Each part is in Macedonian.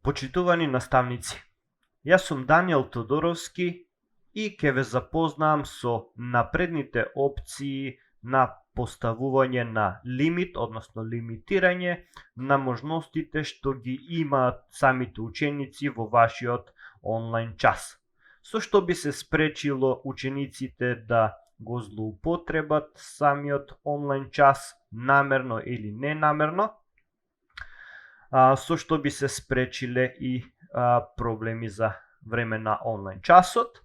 Почитувани наставници, јас сум Даниел Тодоровски и ќе ве запознам со напредните опции на поставување на лимит, односно лимитирање на можностите што ги имаат самите ученици во вашиот онлайн час. Со што би се спречило учениците да го злоупотребат самиот онлайн час, намерно или ненамерно, со што би се спречиле и проблеми за време на онлайн часот.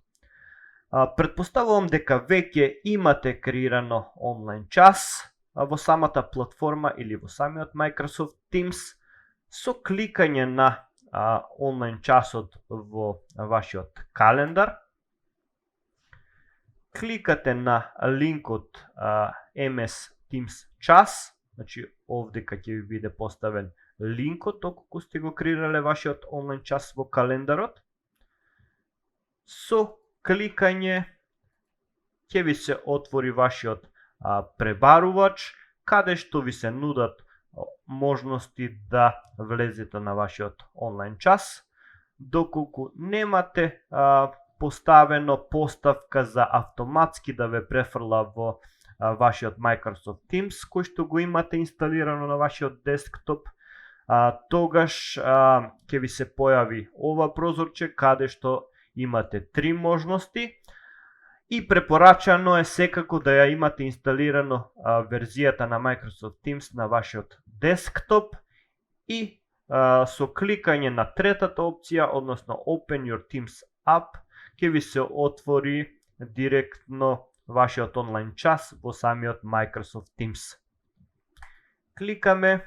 Претпоставувам дека веќе имате креирано онлайн час во самата платформа или во самиот Microsoft Teams. Со кликање на онлайн часот во вашиот календар, кликате на линкот MS Teams час, значи овдека ќе ви биде поставен линкот доколку сте го креирале вашиот онлайн час во календарот. Со кликање ќе ви се отвори вашиот пребарувач, каде што ви се нудат можности да влезете на вашиот онлайн час. Доколку немате поставено поставка за автоматски да ве префрла во вашиот Microsoft Teams, кој што го имате инсталирано на вашиот десктоп, тогаш ќе ви се појави ова прозорче каде што имате три можности и препорачано е секако да ја имате инсталирано верзијата на Microsoft Teams на вашиот десктоп и со кликање на третата опција, односно Open your Teams app, ќе ви се отвори директно вашиот онлайн час во самиот Microsoft Teams. Кликаме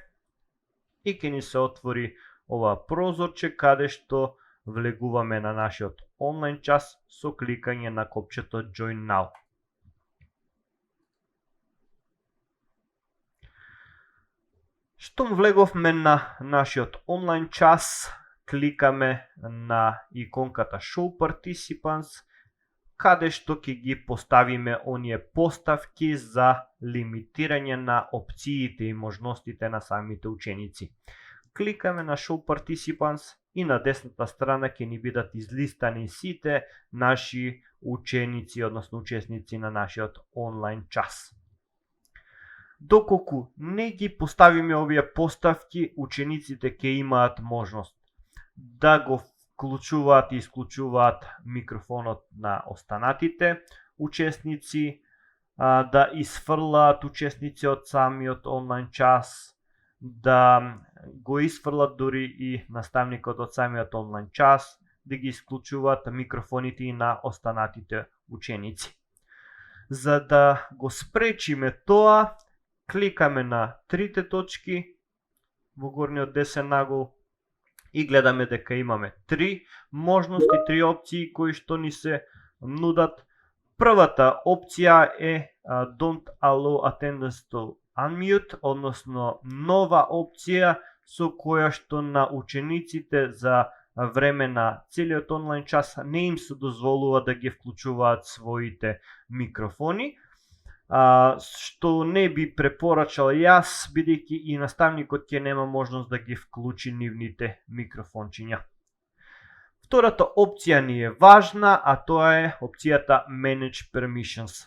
и ќе ни се отвори ова прозорче каде што влегуваме на нашиот онлайн час со кликање на копчето Join Now. Штом влеговме на нашиот онлайн час, кликаме на иконката Show Participants, каде што ќе ги поставиме оние поставки за лимитирање на опциите и можностите на самите ученици. Кликаме на Show Participants и на десната страна ќе ни бидат излистани сите наши ученици, односно учесници на нашиот онлайн час. Доколку не ги поставиме овие поставки, учениците ќе имаат можност да го вклучуваат и исклучуваат микрофонот на останатите учесници, да изфрлаат учесници од самиот онлайн час, да го изфрлат дури и наставникот од самиот онлайн час, да ги исклучуваат микрофоните и на останатите ученици. За да го спречиме тоа, кликаме на трите точки во горниот десен нагол и гледаме дека имаме три можности, три опции кои што ни се нудат. Првата опција е Don't allow attendance to unmute, односно нова опција со која што на учениците за време на целиот онлайн час не им се дозволува да ги вклучуваат своите микрофони, што не би препорачал јас, бидејќи и наставникот ќе нема можност да ги вклучи нивните микрофончиња. Втората опција ни е важна, а тоа е опцијата Manage Permissions.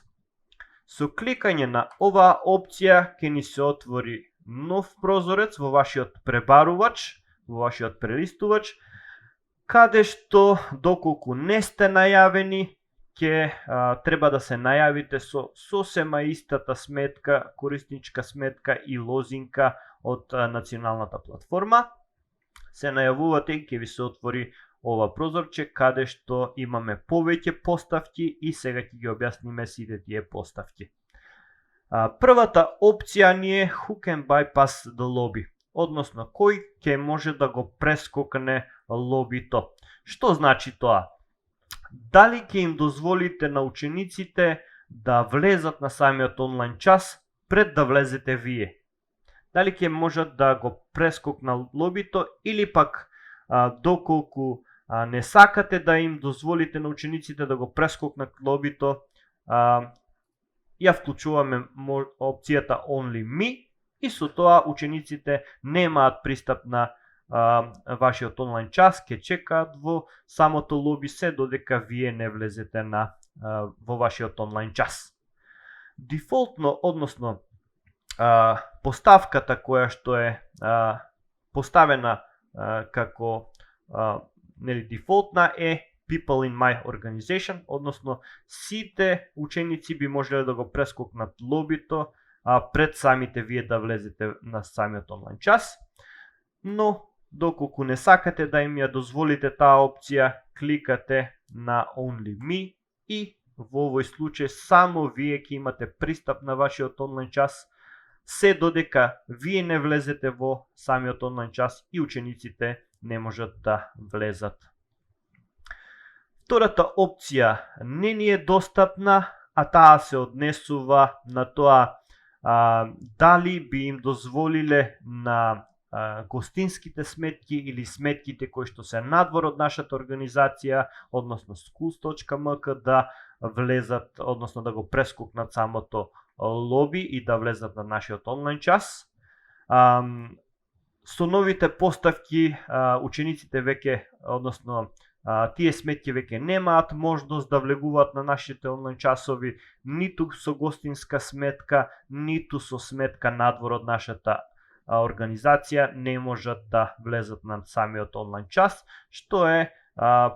Со кликање на оваа опција ќе ни се отвори нов прозорец во вашиот пребарувач, во вашиот прелистувач, каде што доколку не сте најавени, ќе треба да се најавите со сосема истата сметка, корисничка сметка и лозинка од националната платформа. Се најавувате и ќе ви се отвори ова прозорче каде што имаме повеќе поставки и сега ќе ги објасниме сите тие поставки. Првата опција ни е Who can bypass the lobby, односно кој ќе може да го прескокне лобито. Што значи тоа? Дали ќе им дозволите на учениците да влезат на самиот онлайн час пред да влезете вие? Дали ќе можат да го прескокнат лобито или пак доколку не сакате да им дозволите на учениците да го прескокнат лобито, ја вклучуваме опцијата Only Me и со тоа учениците немаат пристап на вашиот онлайн час, ќе чекаат во самото лоби се додека вие не влезете во вашиот онлайн час. Дефолтно, односно поставката која што е поставена како дефолтна е People in my organization, односно сите ученици би можеле да го прескокнат лобито пред самите вие да влезете на самиот онлайн час, но доколку не сакате да им ја дозволите таа опција, кликате на Only Me и во овој случај само вие ќе имате пристап на вашиот онлайн час, се додека вие не влезете во самиот онлайн час и учениците не можат да влезат. Втората опција не ни е достапна, а таа се однесува на тоа дали би им дозволиле на гостинските сметки или сметките кои што се надвор од нашата организација, односно schools.mk, да влезат, односно да го прескокнат самото лоби и да влезат на нашиот онлайн час. Со новите поставки учениците веќе, односно тие сметки веќе немаат можност да влегуваат на нашите онлайн часови, ниту со гостинска сметка, ниту со сметка надвор од нашата организација не можат да влезат на самиот онлайн час, што е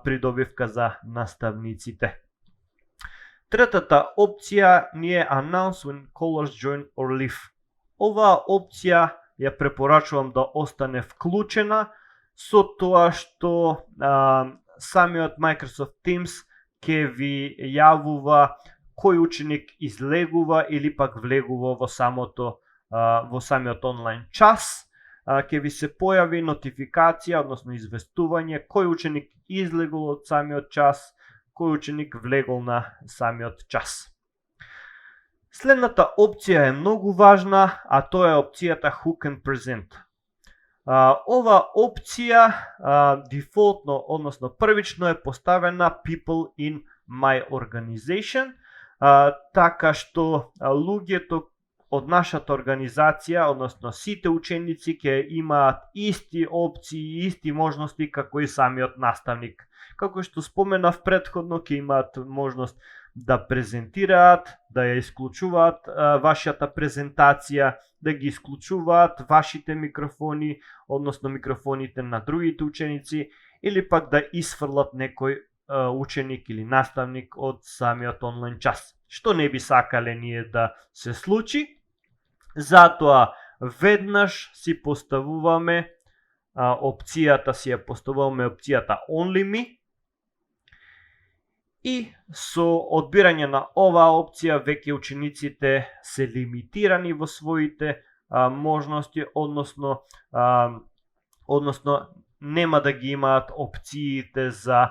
придобивка за наставниците. Третата опција ни е Announce when callers join or leave. Оваа опција ја препорачувам да остане вклучена, со тоа што самиот Microsoft Teams ќе ви јавува кој ученик излегува или пак влегува во самиот онлайн час. Ќе ви се појави нотификација, односно известување кој ученик излегол од самиот час, кој ученик влегол на самиот час. Следната опција е многу важна, а тоа е опцијата Who can present. Ова опција дефолтно, односно првично е поставена People in my organization, така што луѓето од нашата организација, односно сите ученици ќе имаат исти опции, исти можности како и самиот наставник. Како што споменав претходно, ќе имаат можност да презентираат, да ја исклучуваат вашата презентација, да ги исклучуваат вашите микрофони, односно микрофоните на другите ученици, или пак да исфрлат некој ученик или наставник од самиот онлайн час. Што не би сакале ние да се случи, затоа веднаш си поставуваме опцијата Only Me, и со одбирање на оваа опција веќе учениците се лимитирани во своите можности, односно нема да ги имаат опциите за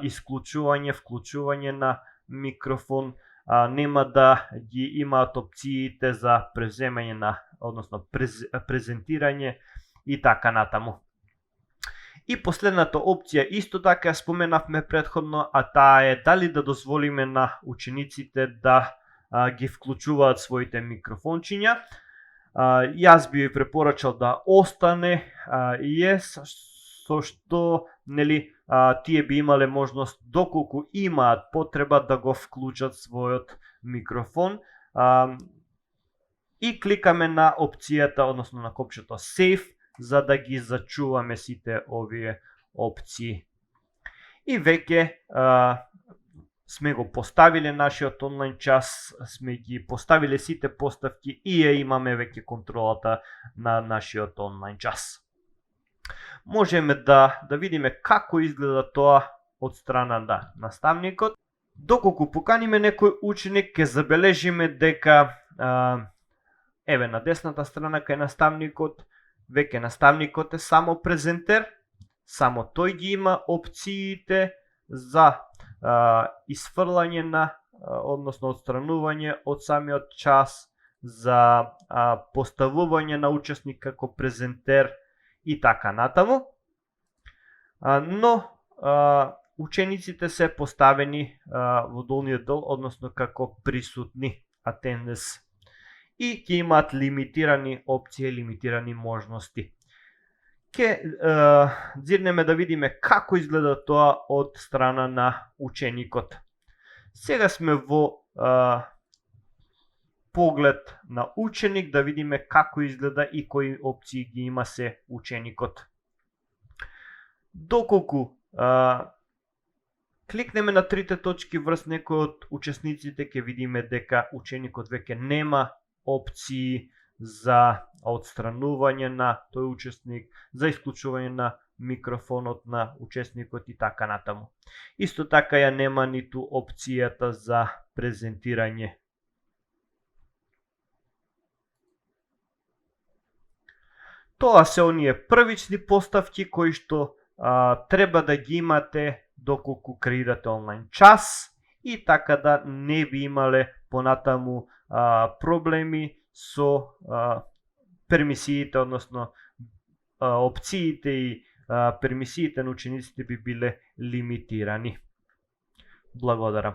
исклучување, вклучување на микрофон, нема да ги имаат опциите за преземање односно презентирање и така натаму. И последната опција исто така ја споменавме претходно, а таа е дали да дозволиме на учениците да ги вклучуваат своите микрофончиња. Јас би ви препорачал да остане yes, со што тие би имале можност, доколку имаат потреба, да го вклучат својот микрофон, и кликаме на опцијата, односно на копчето Save, за да ги зачуваме сите овие опции. И веќе сме го поставиле нашиот онлайн час, сме ги поставиле сите поставки и ја имаме веќе контролата на нашиот онлайн час. Можеме да видиме како изгледа тоа од страна на наставникот. Доколку поканиме некој ученик, ќе забележиме дека еве на десната страна кај наставникот, веќе наставникот е само презентер, само тој ги има опциите за исфрлање односно отстранување од самиот час, за поставување на учесник како презентер и така натаму. Но учениците се поставени во долниот дел, односно како присутни, attendance, и ќе имаат лимитирани опции, лимитирани можности. Ке дзирнеме да видиме како изгледа тоа од страна на ученикот. Сега сме во поглед на ученик, да видиме како изгледа и кои опции ги има се ученикот. Доколку кликнеме на трите точки врз некој од учесниците, ќе видиме дека ученикот веќе нема опции за отстранување на тој учесник, за исклучување на микрофонот на учесникот и така натаму. Исто така ја нема ниту опцијата за презентирање. Тоа се оние првични поставки кои што треба да ги имате доколку креирате онлайн час и така да не би имале понатаму проблеми со пермисиите, односно опциите и пермисиите на учениците би биле лимитирани. Благодарам.